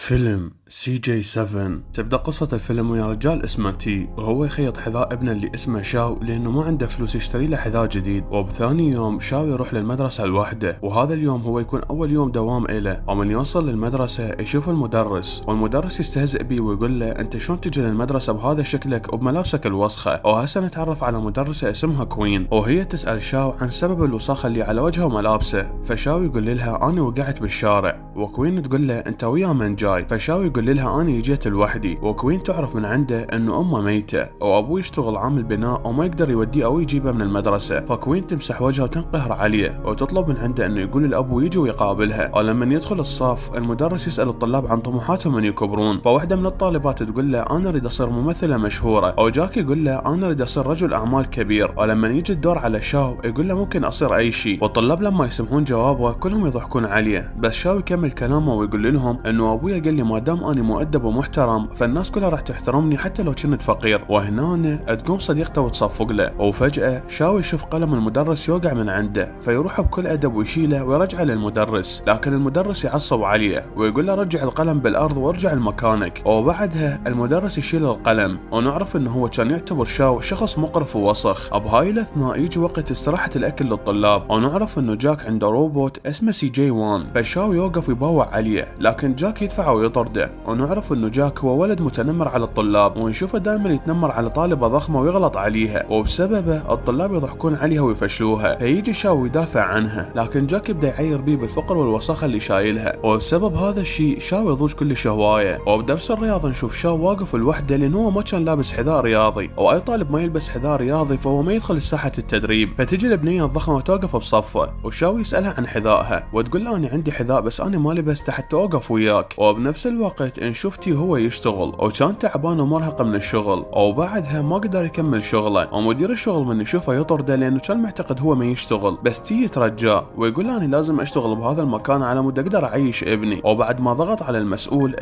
فيلم سي جي 7. تبدأ قصة الفيلم ويا رجال اسمه تي، وهو يخيط حذاء ابنه اللي اسمه شاو لأنه ما عنده فلوس يشتري له حذاء جديد. وبثاني يوم شاو يروح للمدرسة لوحده، وهذا اليوم هو يكون أول يوم دوام إله. ومن يوصل للمدرسة يشوف المدرس، والمدرس يستهزئ بيه ويقول له أنت شلون تجي للمدرسة بهذا شكلك وبملابسك الوسخة. وهسه نتعرف على مدرسة اسمها كوين، وهي تسأل شاو عن سبب الوساخة اللي على وجهه وملابسه. فشاو يقول لها أنا وقعت بالشارع، وكوين تقول له أنت ويا من جاي. فشاو يقول لها أنا جيت لوحدي. وكوين تعرف من عنده انه امه ميته وابوه يشتغل عامل بناء وما يقدر يوديه او يجيبه من المدرسه. فكوين تمسح وجهه وتنقهر عليه وتطلب من عنده انه يقول لابوه يجي ويقابلها. ولما يدخل الصف المدرس يسال الطلاب عن طموحاتهم ان يكبرون. فواحده من الطالبات تقول له انا اريد اصير ممثله مشهوره. او جاك يقول له انا اريد اصير رجل اعمال كبير. ولما يجي الدور على شاو يقول له ممكن اصير اي شيء. والطلاب لما يسمعون جوابه كلهم يضحكون عليه. بس شاو يكمل كلامه ويقول لهم انه ابويا قال لي ما دام اني مؤدب ومحترم فالناس كلها راح تحترمني حتى لو كنت فقير. وهنا تقوم صديقته وتصفق له. وفجأة شاو يشوف قلم المدرس يوقع من عنده، فيروح بكل أدب ويشيله ويرجعه للمدرس. لكن المدرس يعصب عليه ويقول له رجع القلم بالأرض وارجع لمكانك. وبعدها المدرس يشيل القلم، ونعرف انه هو كان يعتبر شاو شخص مقرف ووسخ. بهاي الأثناء يجي وقت استراحة الأكل للطلاب، ونعرف انه جاك عنده روبوت اسمه سي جي 1. فشاو يوقف ويباوع عليه، لكن جاك يدفعه ويطرده. ونعرف انه جاك هو ولد متنمر على الطلاب، ونشوفه دائما يتنمر على طالبة ضخمة ويغلط عليها، وبسببه الطلاب يضحكون عليها ويفشلوها. فيجي شاو يدافع عنها، لكن جاك يبدا يعير بيه بالفقر والوساخة اللي شايلها. وبسبب هذا الشيء شاو يضوج كلش هواية. وبدرس الرياضة نشوف شاو واقف لوحده لأنه هو ما كان لابس حذاء رياضي، واي طالب ما يلبس حذاء رياضي فهو ما يدخل ساحة التدريب. فتجي البنية الضخمة وتوقف بصفه، وشاو يسألها عن حذائها وتقول له انا عندي حذاء بس انا ما لبسته حتى اوقف وياك. وبنفس الوقت نشوف تي هو يشتغل وكان تعبان ومرهق من الشغل، وبعدها ما قدر يكمل شغله. ومدير الشغل من يشوفه يطرده لانه كان معتقد هو ما يشتغل. بس تي يترجاه ويقول له انا لازم اشتغل بهذا المكان على مود اقدر اعيش ابني. وبعد ما ضغط على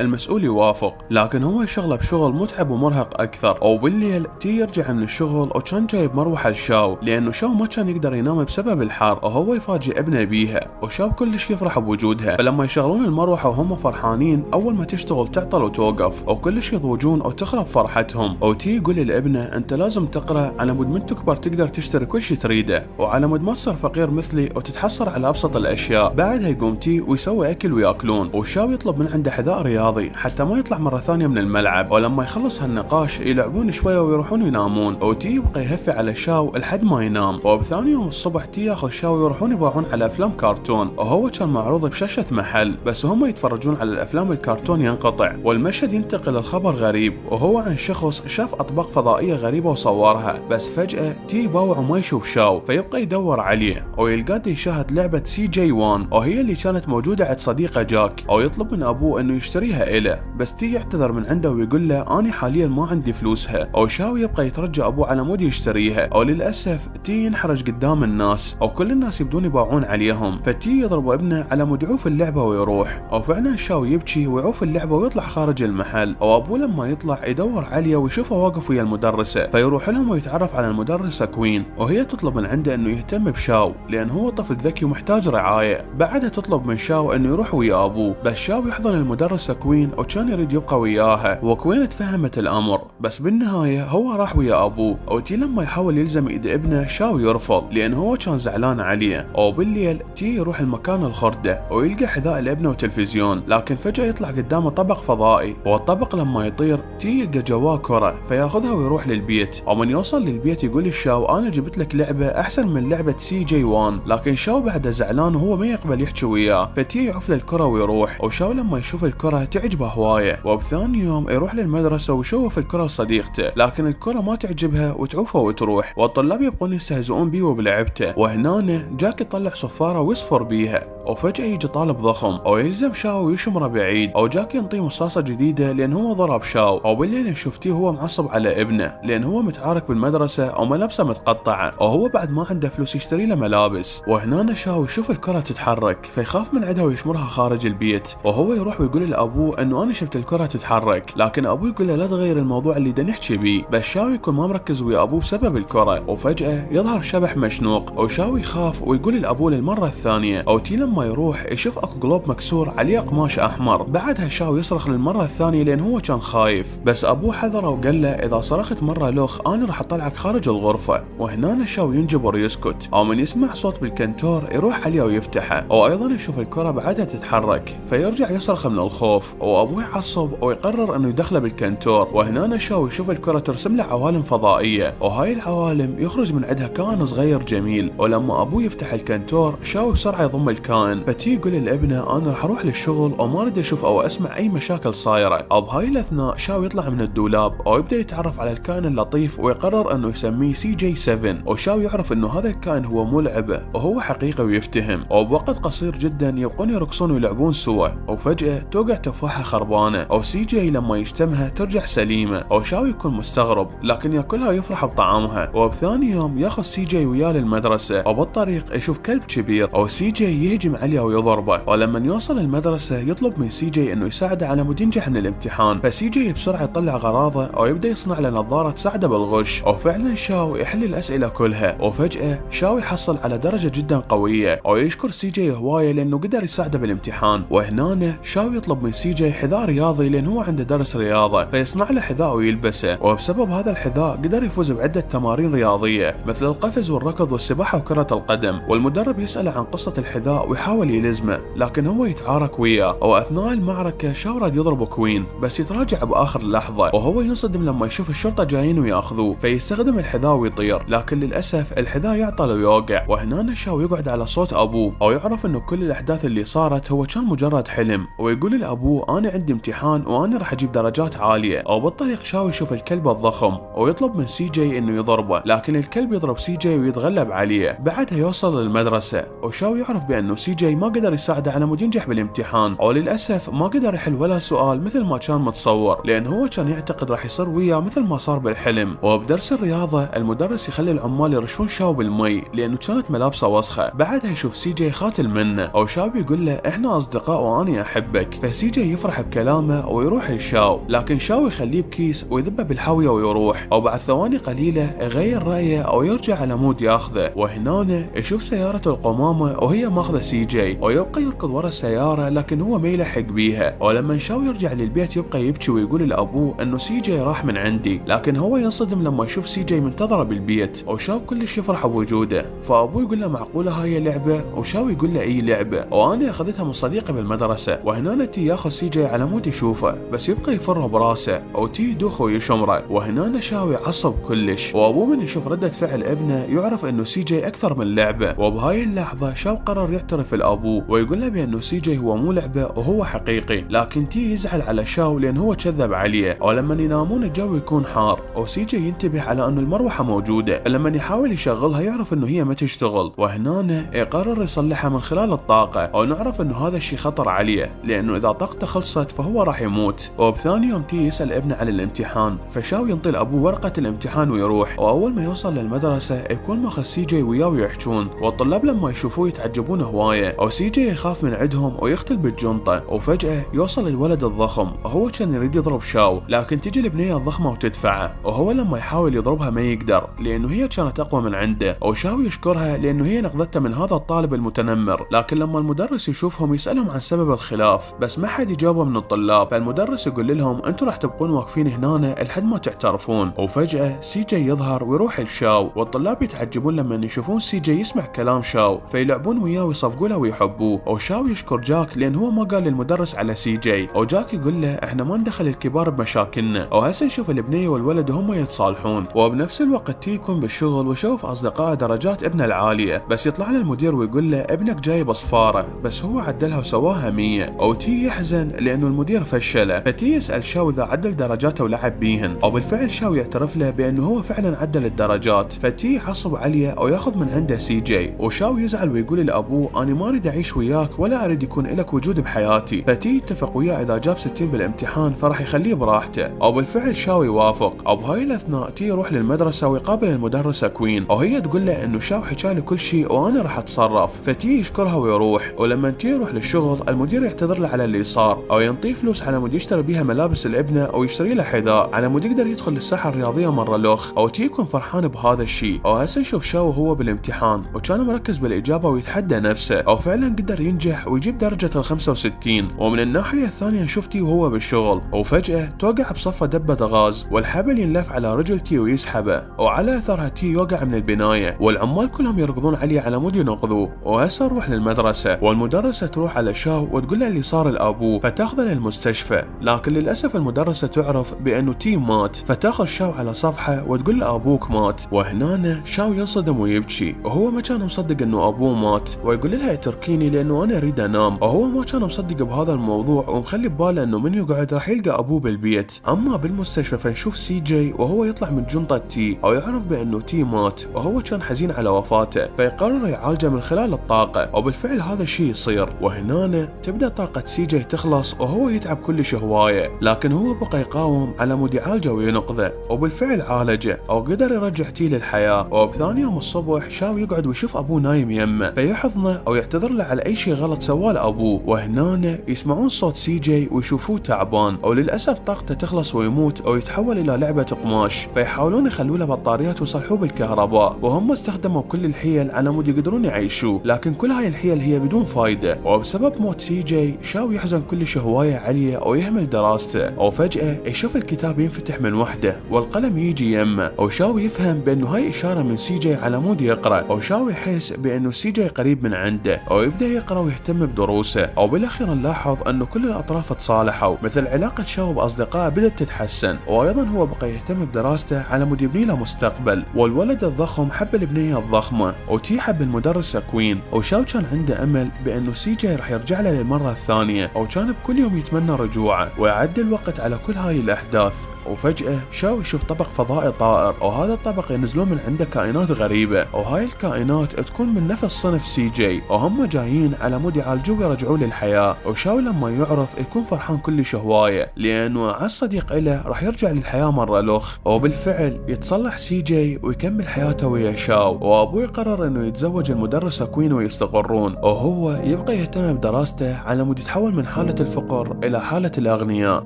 المسؤول يوافق، لكن هو شغله بشغل متعب ومرهق اكثر. وبالليل تي يرجع من الشغل وكان جايب مروحه لشاو لانه شاو ما كان يقدر ينام بسبب الحر، وهو يفاجئ ابنه بيها. وشاو كلش يفرح بوجودها. فلما يشغلون المروحه وهم فرحانين اول ما تشتغل تعطل وتوقف، وكلش يضوجون وتخرب فرحتهم. وتي يقول لابنه انت لازم تقرا على مود من تكبر تقدر تشتري كل شيء تريده، وعلى مود ما تصير فقير مثلي وتتحصر على ابسط الاشياء. بعدها يقوم تي ويسوي اكل وياكلون، وشاو يطلب من عنده حذاء رياضي حتى ما يطلع مره ثانيه من الملعب. ولما يخلص هالنقاش يلعبون شويه ويروحون ينامون، وتي يبقى يهفي على شاو لحد ما ينام. وبثاني يوم الصبح تي ياخذ شاو ويروحون يباعون على افلام كرتون، وهو كان معروض بشاشه محل. بس هم يتفرجون على الافلام الكرتون ينقطع، والمشهد ينتقل لخبر غريب وهو عن شخص شاف اطباق فضائيه غريبه وصورها. بس فجاه تي يباوع وما يشوف شاو، فيبقى يدور عليه ويلقاه يشاهد لعبه سي جي 1، وهي اللي كانت موجوده عند صديقه جاك. او يطلب من ابوه انه يشتريها له، بس تي يعتذر من عنده ويقول له انا حاليا ما عندي فلوسها. او شاو يبقى يترجى ابوه على مود يشتريها. او للاسف تي ينحرج قدام الناس، او كل الناس يبدون يباعون عليهم. فتي يضرب ابنه على مود يعوف اللعبه ويروح. او فعلا شاو يبكي ويعوف اللعبه ويطلع خارج المحل. وابوه لما يطلع يدور عليه ويشوفه واقف ويا المدرسه، فيروح لهم ويتعرف على المدرسه كوين، وهي تطلب من عنده انه يهتم بشاو لان هو طفل ذكي ومحتاج رعايه. بعدها تطلب من شاو انه يروح ويا ابوه، بس شاو يحضن المدرسه كوين وكان يريد يبقى وياها. وكوين تفهمت الامر، بس بالنهايه هو راح ويا ابوه. وتي لما يحاول يلزم ايد ابنه شاو يرفض لان هو كان زعلان عليه. وبالليل تي يروح المكان الخرده ويلقى حذاء الابنه وتلفزيون، لكن فجاه يطلع قدامه طبق فضائي. والطبق لما يطير تي يلقى جواه كره، فياخذها ويروح للبيت. ومن يوصل للبيت يقول الشاو انا جبت لك لعبه احسن من لعبه سي جي 1، لكن شاو بعده زعلان وهو ما يقبل يحكي وياه. فتي يعف له الكره ويروح. وشاو لما يشوف الكره تعجبه هوايه. وبثاني يوم يروح للمدرسه ويشوف الكره لصديقته، لكن الكره ما تعجبها وتعوفه وتروح. والطلاب يبقون يستهزئون بيه وبلعبته. وهنا جاك يطلع صفاره ويصفر بيها، وفجاه يجي طالب ضخم ويلزم شاو ويشمره بعيد. او جاك ينطيه مصاصه جديده لان هو ضرب شاو. وبالليل نشوف تي هو معصب على ابنه لان هو متعارك بالمدرسه وملابسه متقطعه، وهو بعد ما عنده فلوس يشتري له ملابس. وهنا شاو يشوف الكره تتحرك فيخاف من عندها ويشمرها خارج البيت. وهو يروح ويقول لابوه انه انا شفت الكره تتحرك، لكن ابوه يقول له لا تغير الموضوع اللي دا نحكي بيه. بس شاو يكون ما مركز ويا ابوه بسبب الكره. وفجاه يظهر شبح مشنوق، وشاو يخاف ويقول لابوه للمره الثانيه. او تي لما يروح يشوف اكو قلوب مكسور عليه قماش احمر، بعدها شاو يصرخ للمرة الثانية لأن هو كان خايف، بس أبوه حذره وقال له إذا صرخت مرة لوخ أنا راح أطلعك خارج الغرفة. وهنا شاو ينجبر يسكت، أو من يسمع صوت بالكنتور يروح عليه ويفتحه، وأيضا يشوف الكرة بعدها تتحرك فيرجع يصرخ من الخوف، وأبوه يعصب ويقرر إنه يدخله بالكنتور. وهنا شاو يشوف الكرة ترسم له عوالم فضائية، وهاي العوالم يخرج من عندها كائن صغير جميل. ولما أبوه يفتح الكنتور شاو بسرعة يضم الكائن، فتي يقول لابنه أنا راح أروح للشغل وما أريد أشوف أو أسمع أي مشاكل صايرة. أو بهاي الأثناء شاو يطلع من الدولاب ويبدأ يتعرف على الكائن اللطيف ويقرر إنه يسميه CJ7. وشاو يعرف إنه هذا الكائن هو مو لعبة وهو حقيقي ويفتهم، وبوقت قصير جدا يبقون يرقصون ويلعبون سوا. وفجأة توقع تفاحة خربانة، أو CJ لما يشتمها ترجع سليمة، أو شاو يكون مستغرب لكن ياكلها يفرح بطعامها. وبثاني يوم ياخذ CJ وياه للمدرسة، وبالطريق يشوف كلب كبير، أو CJ يهجم عليه ويضربه. ولما يوصل المدرسة يطلب من CJ إنه يساعده على مود ينجح من الامتحان، فCJ بسرعة يطلع غراضه ويبدأ يصنع له نظارة تساعده بالغش. وفعلا شاو يحل الأسئلة كلها، وفجأة شاو يحصل على درجة جدا قوية، ويشكر CJ هواية لأنه قدر يساعده بالامتحان. وهنا شاو يطلب من CJ حذاء رياضي لأن هو عنده درس رياضة، فيصنع له حذاء ويلبسه. وبسبب هذا الحذاء قدر يفوز بعدة تمارين رياضية مثل القفز والركض والسباحة وكرة القدم. والمدرب يسأله عن قصة الحذاء ويحاول يلزمه لكن هو يتعارك وياه. وأثناء المعركة شاو راد يضرب كوين بس يتراجع بآخر لحظة، وهو ينصدم لما يشوف الشرطة جايين وياخذوه، فيستخدم الحذاء ويطير، لكن للأسف الحذاء يعطل ويوقع. وهنا شاو يقعد على صوت أبوه، أو يعرف إنه كل الأحداث اللي صارت هو كان مجرد حلم، ويقول لأبوه أنا عندي امتحان وأنا راح أجيب درجات عالية. أو بالطريق شاو يشوف الكلب الضخم ويطلب من CJ إنه يضربه، لكن الكلب يضرب CJ ويتغلب عليه. بعدها يوصل للمدرسة، وشاو يعرف بأنه CJ ما قدر يساعده على مود ينجح بالامتحان، وللأسف ما قدر يحل ولا سؤال مثل ما كان متصور، لأن هو كان يعتقد راح يصير وياه مثل ما صار بالحلم. وبدرس الرياضة المدرس يخلي العمال يرشون شاو بالمي لأنه كانت ملابسه وسخة. بعدها يشوف CJ خاتل منه، أو شاو يقول له إحنا أصدقاء وأنا أحبك، فCJ يفرح بكلامه ويروح لشاو، لكن شاو يخليه بكيس ويذبه بالحاوية ويروح. وبعد ثواني قليلة يغير رأيه أو يرجع على مود ياخذه. وهنا يشوف سيارة القمامة وهي ماخذة CJ، ويبقى يركض ورا السيارة لكن هو ما يلحق بيها. ولما شاو يرجع للبيت يبقى يبكي ويقول لأبوه إنه CJ راح من عندي، لكن هو ينصدم لما يشوف CJ منتظره بالبيت، وشاو كلش يفرح بوجوده. فأبوه يقول له معقولة هاي لعبة؟ وشاو يقول له أي لعبة، وأنا أخذتها من صديقي بالمدرسة. وهنا تي ياخذ CJ على مود يشوفه بس يبقى يفره براسه، أو تي يدوخه ويشمره. وهنا شاو يعصب كلش، وأبوه من يشوف ردة فعل ابنه يعرف إنه CJ أكثر من لعبة. وبهاي اللحظة شاو قرر يعترف لأبوه ويقول له بأنه CJ هو مو لعبة وهو حقيقي، لكن تي يزعل على شاو لأن هو كذب عليه. ولما ينامون الجو يكون حار، وCJ ينتبه على أنه المروحة موجودة، لما يحاول يشغلها يعرف إنه هي ما تشتغل. وهنا يقرر يصلحها من خلال الطاقة، ونعرف إنه هذا الشيء خطر عليه لأنه إذا طاقته خلصت فهو راح يموت. وبثاني يوم تي يسأل ابنه على الامتحان، فشاو ينطي لأبوه ورقة الامتحان ويروح. وأول ما يوصل للمدرسة يكون ماخذ CJ وياه ويحجون، والطلاب لما يشوفوه يتعجبون هواية، أو CJ يخاف من عندهم ويختل بالجنطة. وفجأة يوصل الولد الضخم وهو كان يريد يضرب شاو، لكن تجي البنية الضخمة وتدفعه، وهو لما يحاول يضربها ما يقدر لأنه هي كانت أقوى من عنده. وشاو يشكرها لأنه هي نقذته من هذا الطالب المتنمر، لكن لما المدرس يشوفهم يسألهم عن سبب الخلاف بس ما حد يجاوبه من الطلاب، فالمدرس يقول لهم أنتم راح تبقون واقفين هنا لحد ما تعترفون. وفجأة CJ يظهر ويروح لشاو، والطلاب يتعجبون لما يشوفون CJ يسمع كلام شاو، فيلعبون وياه ويصفقوا له ويحبوه. وشاو يشكر جاك لأن هو ما قال للمدرس على CJ، وجاك يقول له احنا ما ندخل الكبار بمشاكلنا، وهسه نشوف البنية والولد وهم يتصالحون. وبنفس الوقت تي يكون بالشغل ويشوف أصدقائه درجات ابنه العالية، بس يطلع له المدير ويقول له ابنك جايب صفارة بس هو عدلها وسواها 100. وتي يحزن لأنه المدير فشله، فتي يسأل شاو إذا عدل درجاته ولعب بيهن، وبالفعل شاو يعترف له بأنه هو فعلا عدل الدرجات. فتي يعصب عليه وياخذ من عنده CJ، وشاو يزعل ويقول لأبوه أنا ما أريد أعيش وياك ولا أريد يكون لك وجود بحياتي. فتي يتفق وياه إذا جاب 60 بالامتحان فراح يخليه براحته، وبالفعل شاو يوافق. وبهاي الأثناء تي يروح للمدرسة ويقابل المدرسة كوين، وهي تقول له إنه شاو حكى له كل شيء وأنا راح أتصرف. فتي يشكرها ويروح. ولما تي يروح للشغل المدير يعتذر له على اللي صار، أو ينطيه فلوس على مود يشتري بيها ملابس الابنة أو يشتري له حذاء على مود يقدر يدخل للساحة الرياضية مرة لوخ. أو تي يكون فرحان بهذا الشيء. وهسه نشوف شاو وهو بالامتحان وكان مركز بالإجابة ويتحدى نفسه، أو فعلا قدر ينجح ويجيب درجة ال 65. ومن الناحية الثانية نشوف تي وهو بالشغل، وفجأة توقع بصفه دبة غاز والحبل ينلف على رجل تي ويسحبه، وعلى اثرها تي يوقع من البناية والعمال كلهم يركضون عليه على مود ينقذوه. وهسه نروح للمدرسة والمدرسة تروح على شاو وتقول له اللي صار لأبوه فتاخذه للمستشفى، لكن للأسف المدرسة تعرف بأنه تي مات فتاخذ شاو على صفحة وتقول له أبوك مات. وهنا شاو ينصدم ويبكي وهو ما كان مصدق أنه أبوه مات، ويقول لها اتركيني لأنه أنا أريد أنام، وهو ما كان مصدق بهذا الموضوع ومخلي بباله أنه من يقعد راح يلقى أبوه بالبيت. أما بالمستشفى فنشوف سي جي وهو يطلع من جنطة تي أو يعرف بأنه تي مات، وهو كان حزين على وفاته فيقرر يعالجه من خلال الطاقة، وبالفعل هذا الشيء يصير. وهنا تبدأ طاقة سي جي تخلص وهو يتعب كلش هواية، لكن هو بقى يقاوم على مود يعالجه وينقذه، وبالفعل عالجه وقدر يرجع تي للحياة. وبثاني يوم الصبح شاو يقعد ويشوف أبوه نايم يمه فيحضنه أو يعتذر له على أي شيء غلط سواه لأبوه. وهنا يسمعون صوت سي جي ويشوفوه تعبان، وللأسف طاقته تخلص ويموت أو يتحول إلى لعبة قماش، فيحاولون يخلوا له بطاريات ويصلحوه بالكهرباء، وهم استخدموا كل الحيل على مود يقدرون يعيشوه، لكن كل هاي الحيل هي بدون فايدة. وبسبب موت سي جي شاو يحزن كلش هواية عليه ويهمل دراسته، وفجأة يشوف الكتاب ينفتح من وحده والقلم يجي يمه، وشاو يفهم بأنه هاي إشارة من سي جي على مود يقرأ، وشاو يحس بأنه سي جي قريب من عنده ويبدأ يقرأ ويهتم بدروسه. وبالأخير نلاحظ أنه كل الأطراف تصالحوا، مثل علاقة شاو بأصدقائه بدأت تتحسن، وأيضا هو بقى يهتم بدراسته على مود يبني له مستقبل. والولد الضخم حب البنية الضخمة وتي حب المدرسة كوين، وشاو كان عنده أمل بأنه سي جي رح يرجع له للمرة الثانية، وكان بكل يوم يتمنى رجوعه ويعد الوقت على كل هاي الأحداث. وفجأة شاو يشوف طبق فضائي طائر، وهذا الطبق ينزلون من عنده كائنات غريبة، وهاي الكائنات تكون من نفس صنف سي جي، وهم جايين على مود يعالجوه ويرجعوه للحياة. وشاو لما يعرف يكون فرحان كلش هواية لأنه على الصديق له راح يرجع للحياة مرة لخ. وبالفعل يتصلح سي جي ويكمل حياته ويا شاو، وأبوه يقرر إنه يتزوج المدرسة كوين ويستقرون، وهو يبقى يهتم بدراسته على مود يتحول من حالة الفقر إلى حالة الأغنياء،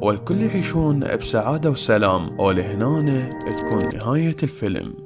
والكل يعيشون بسعادة وسلام. ولهنا تكون نهاية الفيلم.